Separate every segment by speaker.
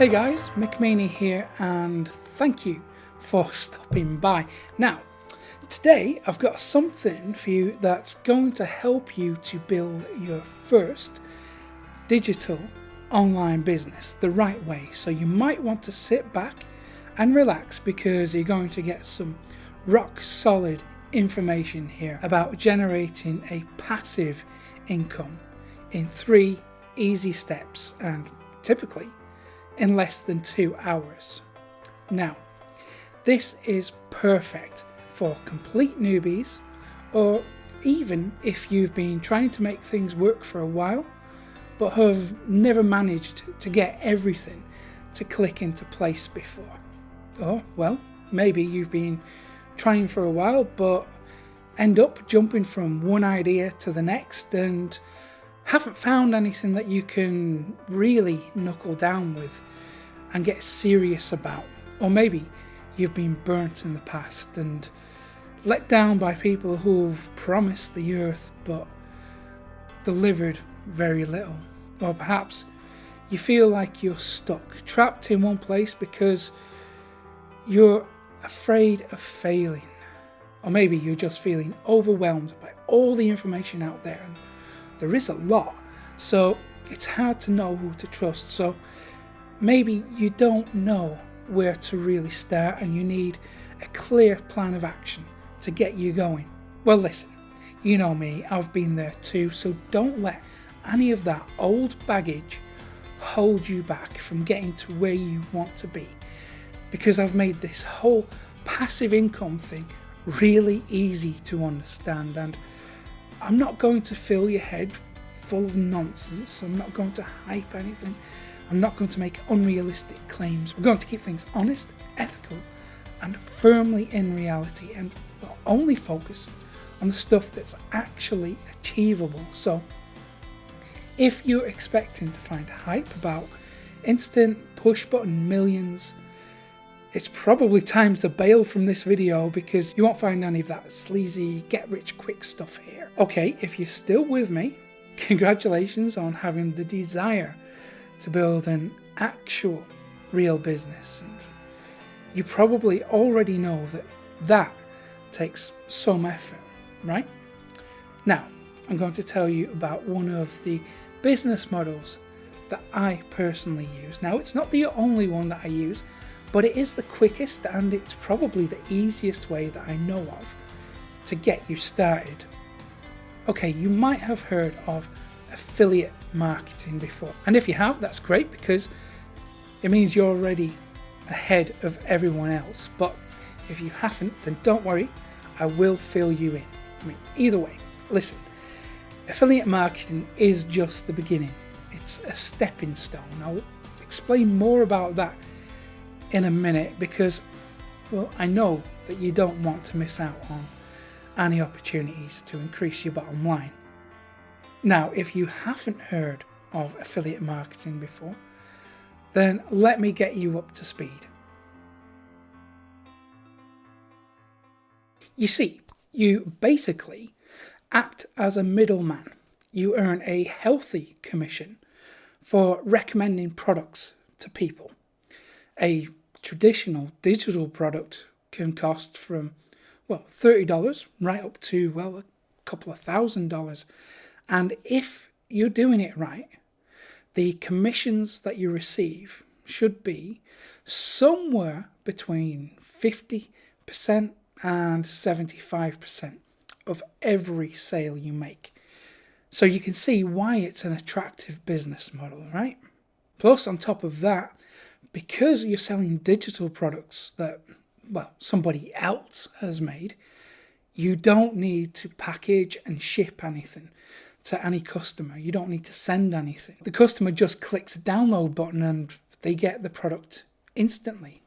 Speaker 1: Hey guys, Mick Meaney here, and thank you for stopping by. Now, today I've got something for you that's going to help you to build your first digital online business the right way. So you might want to sit back and relax because you're going to get some rock solid information here about generating a passive income in 3 easy steps, and typically in less than 2 hours. Now, this is perfect for complete newbies, or even if you've been trying to make things work for a while but have never managed to get everything to click into place before. Or, well, maybe you've been trying for a while but end up jumping from one idea to the next and haven't found anything that you can really knuckle down with and get serious about. Or maybe you've been burnt in the past and let down by people who've promised the earth but delivered very little. Or perhaps you feel like you're stuck, trapped in one place because you're afraid of failing. Or maybe you're just feeling overwhelmed by all the information out there, and there is a lot, so it's hard to know who to trust. So maybe you don't know where to really start and you need a clear plan of action to get you going. Well, listen, you know me, I've been there too, so don't let any of that old baggage hold you back from getting to where you want to be, because I've made this whole passive income thing really easy to understand, and I'm not going to fill your head full of nonsense. I'm not going to hype anything. I'm not going to make unrealistic claims. We're going to keep things honest, ethical, and firmly in reality, and we'll only focus on the stuff that's actually achievable. So if you're expecting to find hype about instant push button millions, it's probably time to bail from this video, because you won't find any of that sleazy get rich quick stuff here. Okay, if you're still with me, congratulations on having the desire to build an actual real business, and you probably already know that takes some effort, right? Now, I'm going to tell you about one of the business models that I personally use. Now, it's not the only one that I use, but it is the quickest and it's probably the easiest way that I know of to get you started. Okay, you might have heard of affiliate marketing before, and if you have, that's great, because it means you're already ahead of everyone else. But if you haven't, then don't worry, I will fill you in. I mean, either way, listen, affiliate marketing is just the beginning. It's a stepping stone. I'll explain more about that in a minute, because, well, I know that you don't want to miss out on any opportunities to increase your bottom line. Now, if you haven't heard of affiliate marketing before, then let me get you up to speed. You see, you basically act as a middleman. You earn a healthy commission for recommending products to people. A traditional digital product can cost from, well, $30 right up to, well, a couple of $1,000. And if you're doing it right, the commissions that you receive should be somewhere between 50% and 75% of every sale you make. So you can see why it's an attractive business model, right? Plus, on top of that, because you're selling digital products that, well, somebody else has made, you don't need to package and ship anything to any customer. You don't need to send anything. The customer just clicks a download button and they get the product instantly.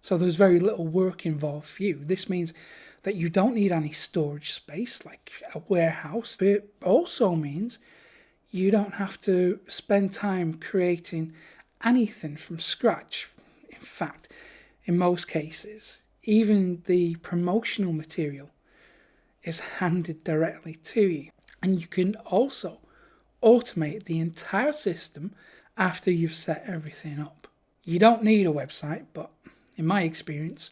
Speaker 1: So there's very little work involved for you. This means that you don't need any storage space like a warehouse, but it also means you don't have to spend time creating anything from scratch. In fact, in most cases, even the promotional material is handed directly to you. And you can also automate the entire system after you've set everything up. You don't need a website, but in my experience,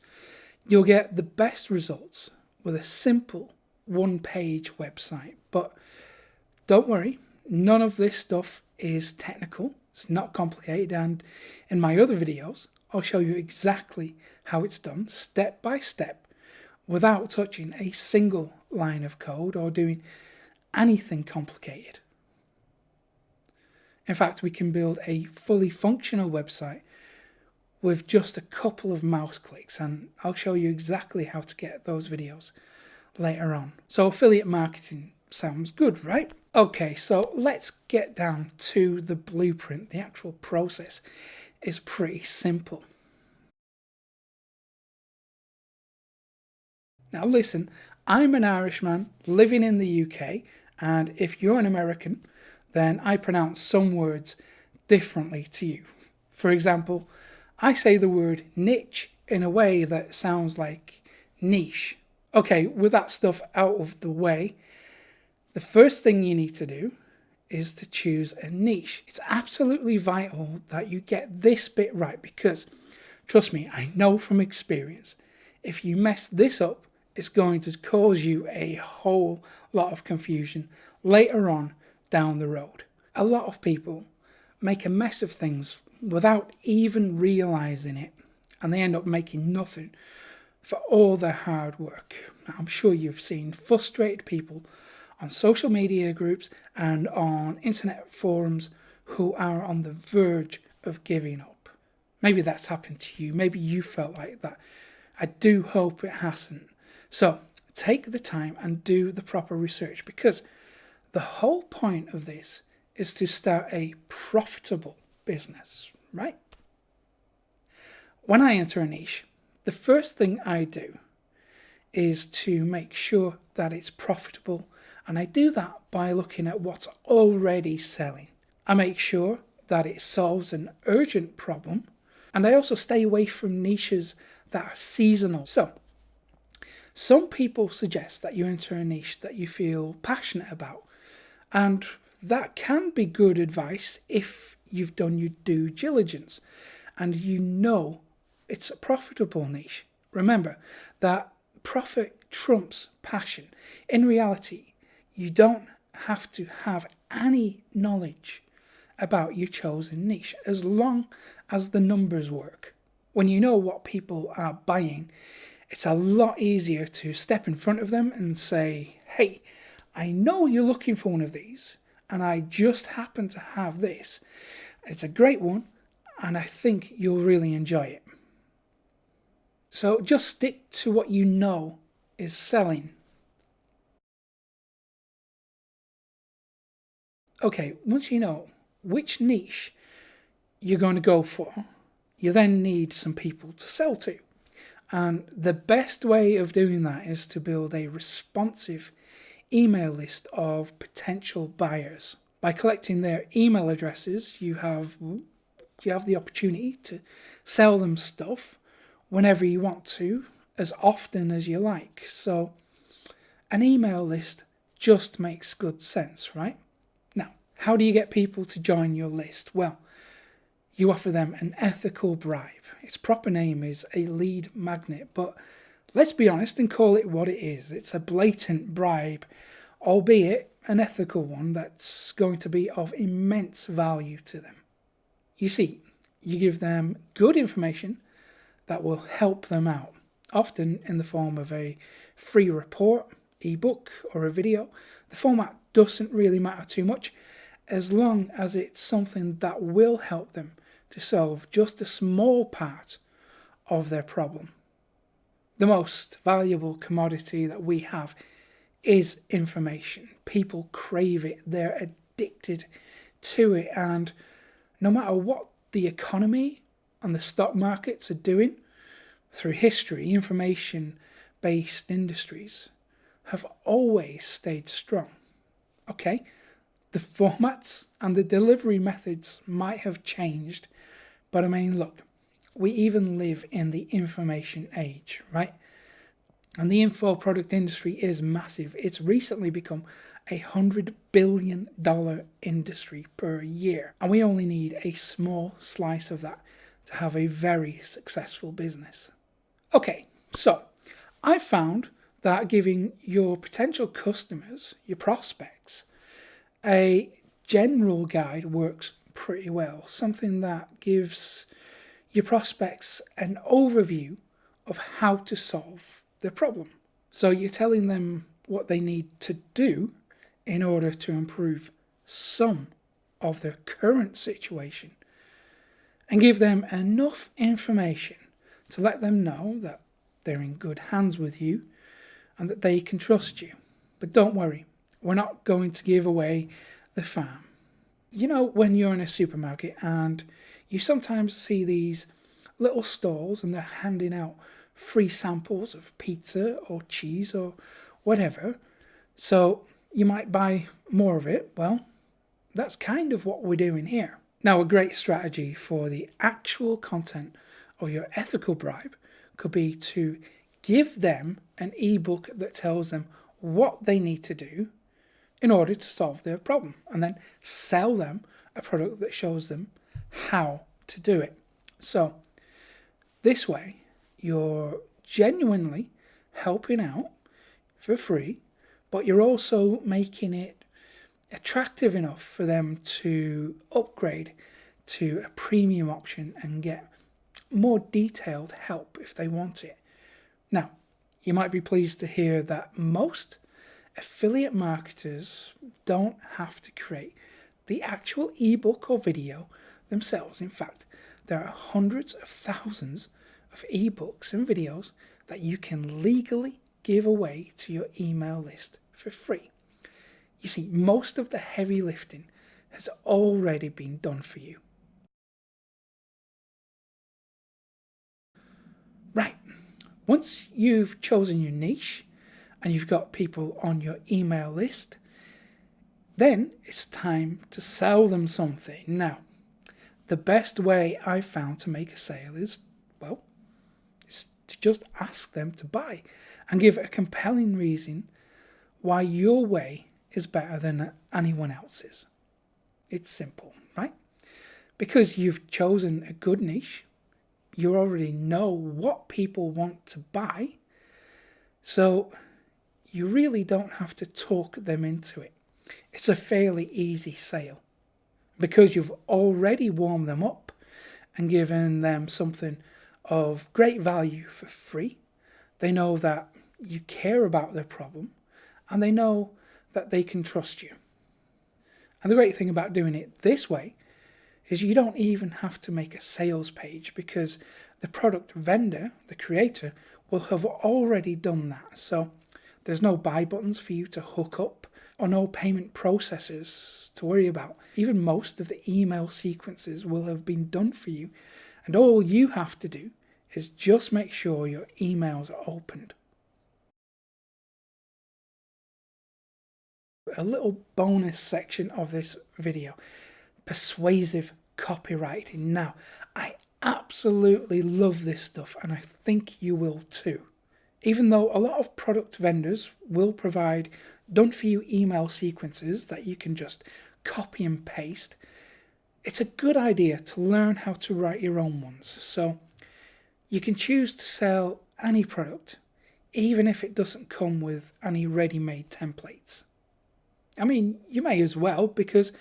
Speaker 1: you'll get the best results with a simple one-page website. But don't worry, none of this stuff is technical. It's not complicated, and in my other videos, I'll show you exactly how it's done step by step without touching a single line of code or doing anything complicated. In fact, we can build a fully functional website with just a couple of mouse clicks, and I'll show you exactly how to get those videos later on. So affiliate marketing sounds good, right? Okay, so let's get down to the blueprint. The actual process is pretty simple. Now listen, I'm an Irishman living in the UK, and if you're an American, then I pronounce some words differently to you. For example, I say the word niche in a way that sounds like niche. Okay, with that stuff out of the way, the first thing you need to do is to choose a niche. It's absolutely vital that you get this bit right because, trust me, I know from experience, if you mess this up, it's going to cause you a whole lot of confusion later on down the road. A lot of people make a mess of things without even realizing it, and they end up making nothing for all their hard work. I'm sure you've seen frustrated people on social media groups and on internet forums who are on the verge of giving up. Maybe that's happened to you. Maybe you felt like that. I do hope it hasn't. So take the time and do the proper research, because the whole point of this is to start a profitable business, right? When I enter a niche, the first thing I do is to make sure that it's profitable, and I do that by looking at what's already selling. I make sure that it solves an urgent problem, and I also stay away from niches that are seasonal. So some people suggest that you enter a niche that you feel passionate about, and that can be good advice if you've done your due diligence and you know it's a profitable niche. Remember that profit trumps passion. In reality, you don't have to have any knowledge about your chosen niche as long as the numbers work. When you know what people are buying, it's a lot easier to step in front of them and say, hey, I know you're looking for one of these, and I just happen to have this. It's a great one, and I think you'll really enjoy it. So just stick to what you know is selling. Okay, once you know which niche you're going to go for, you then need some people to sell to. And the best way of doing that is to build a responsive email list of potential buyers. By collecting their email addresses, you have the opportunity to sell them stuff whenever you want to, as often as you like. So an email list just makes good sense, right? Now, how do you get people to join your list? Well, you offer them an ethical bribe. Its proper name is a lead magnet, but let's be honest and call it what it is. It's a blatant bribe, albeit an ethical one that's going to be of immense value to them. You see, you give them good information that will help them out, often in the form of a free report, ebook, or a video. The format doesn't really matter too much, as long as it's something that will help them to solve just a small part of their problem. The most valuable commodity that we have is information. People crave it, they're addicted to it, and no matter what the economy and the stock markets are doing, through history, information-based industries have always stayed strong. Okay, the formats and the delivery methods might have changed, but I mean, look, we even live in the information age, right? And the info product industry is massive. It's recently become $100 billion industry per year. And we only need a small slice of that to have a very successful business. Okay, so I found that giving your potential customers, your prospects, a general guide works pretty well. Something that gives your prospects an overview of how to solve their problem. So you're telling them what they need to do in order to improve some of their current situation, and give them enough information to let them know that they're in good hands with you and that they can trust you. But don't worry, we're not going to give away the farm. You know, when you're in a supermarket and you sometimes see these little stalls and they're handing out free samples of pizza or cheese or whatever, so you might buy more of it. Well, that's kind of what we're doing here. Now, a great strategy for the actual content of your ethical bribe could be to give them an ebook that tells them what they need to do in order to solve their problem, and then sell them a product that shows them how to do it. So this way, you're genuinely helping out for free, but you're also making it attractive enough for them to upgrade to a premium option and get more detailed help if they want it. Now, you might be pleased to hear that most affiliate marketers don't have to create the actual ebook or video themselves. In fact, there are hundreds of thousands of ebooks and videos that you can legally give away to your email list for free. You see, most of the heavy lifting has already been done for you. Right, once you've chosen your niche and you've got people on your email list, then it's time to sell them something. Now, the best way I've found to make a sale is to just ask them to buy and give a compelling reason why your way is better than anyone else's. It's simple, right? Because you've chosen a good niche, you already know what people want to buy, so you really don't have to talk them into it. It's a fairly easy sale because you've already warmed them up and given them something of great value for free. They know that you care about their problem and they know that they can trust you. And the great thing about doing it this way is you don't even have to make a sales page because the product vendor, the creator, will have already done that. So there's no buy buttons for you to hook up or no payment processes to worry about. Even most of the email sequences will have been done for you. And all you have to do is just make sure your emails are opened. A little bonus section of this video, persuasive copywriting. Now, I absolutely love this stuff and I think you will too. Even though a lot of product vendors will provide done-for-you email sequences that you can just copy and paste, it's a good idea to learn how to write your own ones. So you can choose to sell any product, even if it doesn't come with any ready-made templates. I mean, you may as well, because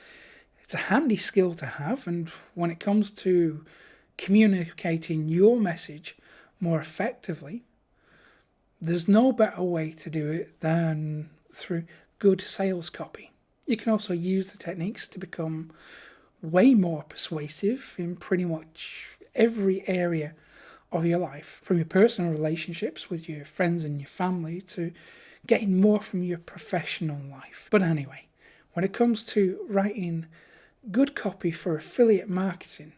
Speaker 1: it's a handy skill to have, and when it comes to communicating your message more effectively, there's no better way to do it than through good sales copy. You can also use the techniques to become way more persuasive in pretty much every area of your life, from your personal relationships with your friends and your family to getting more from your professional life. But anyway, when it comes to writing good copy for affiliate marketing,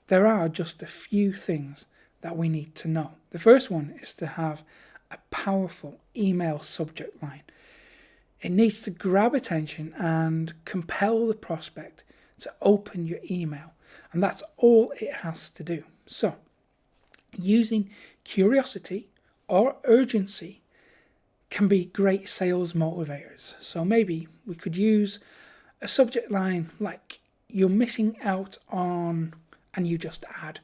Speaker 1: there are just a few things that we need to know. The first one is to have a powerful email subject line. It needs to grab attention and compel the prospect to open your email, and that's all it has to do. So, using curiosity or urgency can be great sales motivators. So maybe we could use a subject line like "you're missing out on," and you just add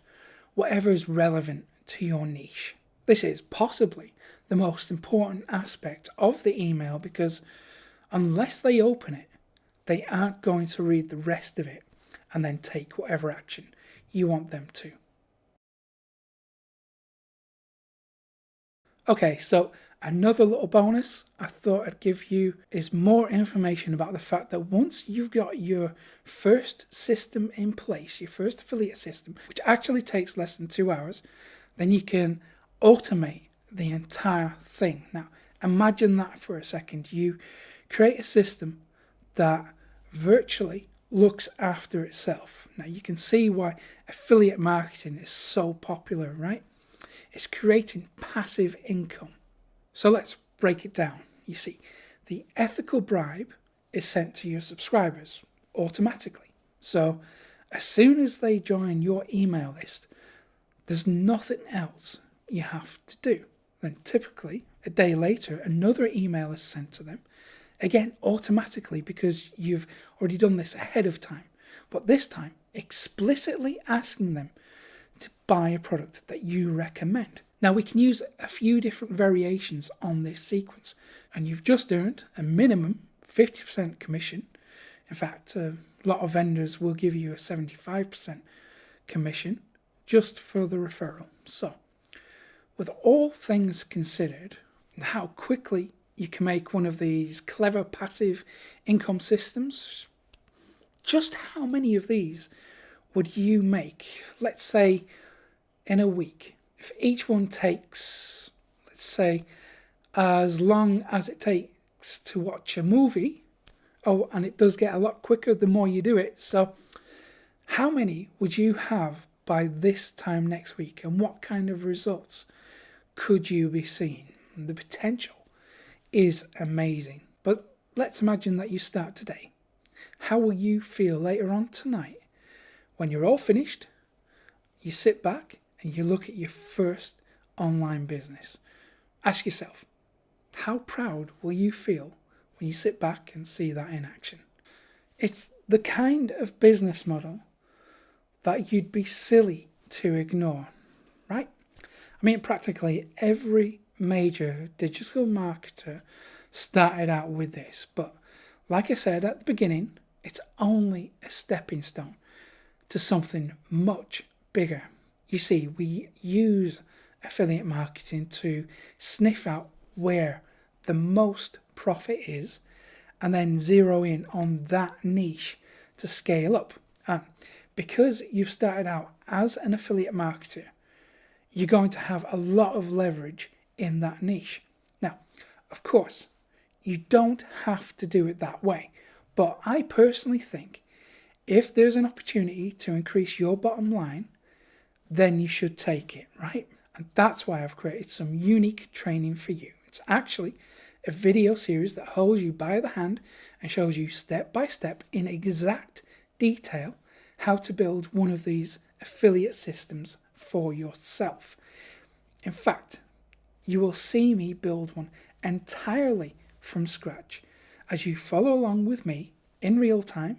Speaker 1: whatever is relevant to your niche. This is possibly the most important aspect of the email because unless they open it, they aren't going to read the rest of it and then take whatever action you want them to. Okay, so another little bonus I thought I'd give you is more information about the fact that once you've got your first system in place, your first affiliate system, which actually takes less than 2 hours, then you can automate the entire thing. Now, imagine that for a second. You create a system that virtually looks after itself. Now, you can see why affiliate marketing is so popular, right? It's creating passive income. So let's break it down. You see, the ethical bribe is sent to your subscribers automatically. So as soon as they join your email list, there's nothing else you have to do. Then typically, a day later, another email is sent to them, again automatically because you've already done this ahead of time, but this time explicitly asking them to buy a product that you recommend. Now we can use a few different variations on this sequence, and you've just earned a minimum 50% commission. In fact, a lot of vendors will give you a 75% commission just for the referral. So with all things considered, how quickly you can make one of these clever passive income systems, just how many of these would you make, let's say, in a week? If each one takes, let's say, as long as it takes to watch a movie, oh, and it does get a lot quicker the more you do it. So how many would you have by this time next week, and what kind of results could you be seeing? The potential is amazing. But let's imagine that you start today. How will you feel later on tonight when you're all finished? You sit back and you look at your first online business. Ask yourself, how proud will you feel when you sit back and see that in action? It's the kind of business model that you'd be silly to ignore, right? I mean, practically every major digital marketer started out with this, but like I said at the beginning, it's only a stepping stone to something much bigger. You see, we use affiliate marketing to sniff out where the most profit is and then zero in on that niche to scale up. And because you've started out as an affiliate marketer, you're going to have a lot of leverage in that niche. Now, of course, you don't have to do it that way, but I personally think if there's an opportunity to increase your bottom line, then you should take it, right? And that's why I've created some unique training for you. It's actually a video series that holds you by the hand and shows you step by step in exact detail how to build one of these affiliate systems for yourself. In fact, you will see me build one entirely from scratch as you follow along with me in real time,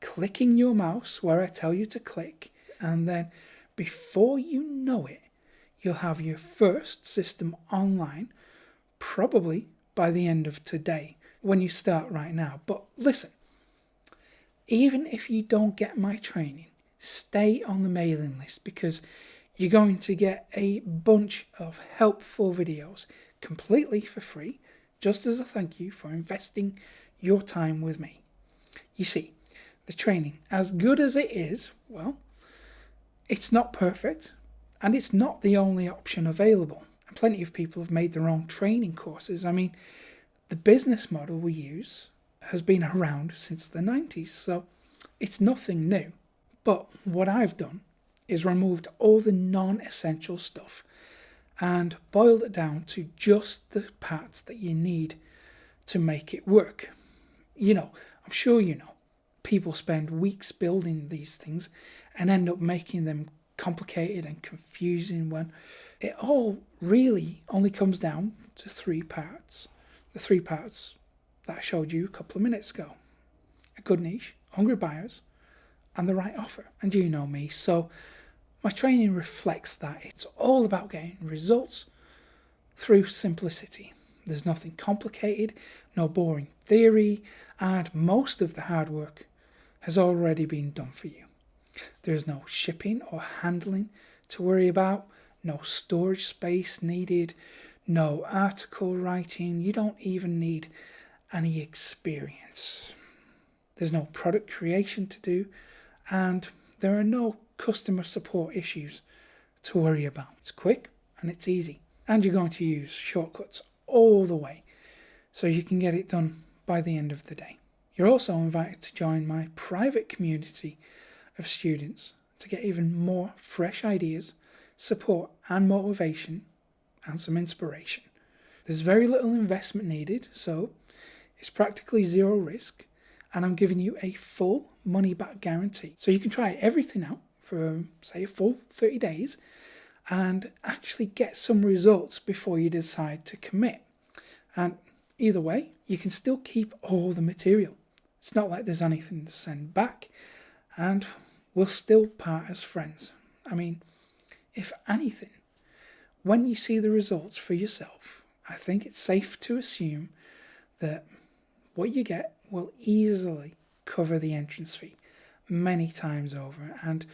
Speaker 1: clicking your mouse where I tell you to click, and then before you know it, you'll have your first system online, probably by the end of today, when you start right now. But listen, even if you don't get my training, stay on the mailing list because you're going to get a bunch of helpful videos completely for free, just as a thank you for investing your time with me. You see, the training, as good as it is, well, it's not perfect, and it's not the only option available. And plenty of people have made their own training courses. I mean, the business model we use has been around since the 90s, so it's nothing new. But what I've done is removed all the non-essential stuff and boiled it down to just the parts that you need to make it work. You know, I'm sure you know, people spend weeks building these things and end up making them complicated and confusing when it all really only comes down to 3 parts. The 3 parts that I showed you a couple of minutes ago. A good niche, hungry buyers, and the right offer. And you know me, so My training reflects that. It's all about getting results through simplicity. There's nothing complicated, no boring theory, and most of the hard work has already been done for you. There's no shipping or handling to worry about, no storage space needed, no article writing. You don't even need any experience. There's no product creation to do, and there are no customer support issues to worry about. It's quick and it's easy, and you're going to use shortcuts all the way so you can get it done by the end of the day. You're also invited to join my private community of students to get even more fresh ideas, support and motivation, and some inspiration. There's very little investment needed, so it's practically zero risk, and I'm giving you a full money back guarantee. So you can try everything out for, say, a full 30 days and actually get some results before you decide to commit. And either way, you can still keep all the material. It's not like there's anything to send back, and we'll still part as friends. I mean, if anything, when you see the results for yourself, I think it's safe to assume that what you get will easily cover the entrance fee many times over, and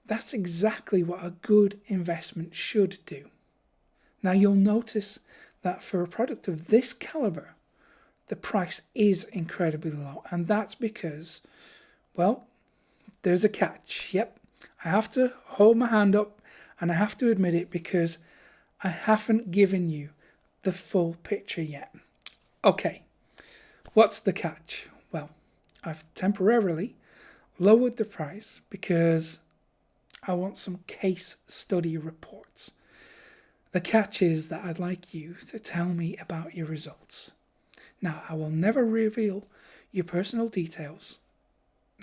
Speaker 1: that's exactly what a good investment should do. Now, you'll notice that for a product of this caliber, the price is incredibly low, and that's because, well, there's a catch. Yep, I have to hold my hand up and I have to admit it because I haven't given you the full picture yet. Okay, what's the catch? Well, I've temporarily lowered the price because I want some case study reports. The catch is that I'd like you to tell me about your results. Now, I will never reveal your personal details,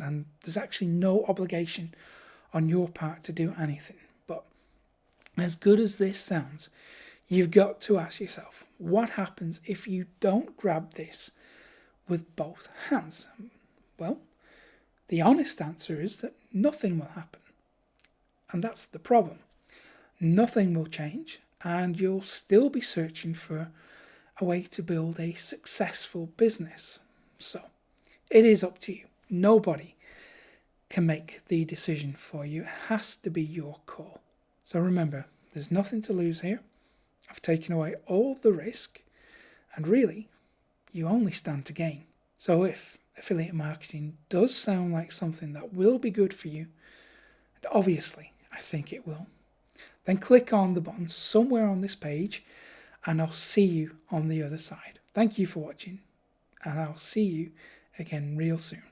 Speaker 1: and there's actually no obligation on your part to do anything. But as good as this sounds, you've got to ask yourself, what happens if you don't grab this with both hands? Well, the honest answer is that nothing will happen. And that's the problem. Nothing will change, and you'll still be searching for a way to build a successful business. So it is up to you. Nobody can make the decision for you. It has to be your call. So remember, there's nothing to lose here. I've taken away all the risk, and really, you only stand to gain. So if affiliate marketing does sound like something that will be good for you, and obviously I think it will, then click on the button somewhere on this page and I'll see you on the other side. Thank you for watching, and I'll see you again real soon.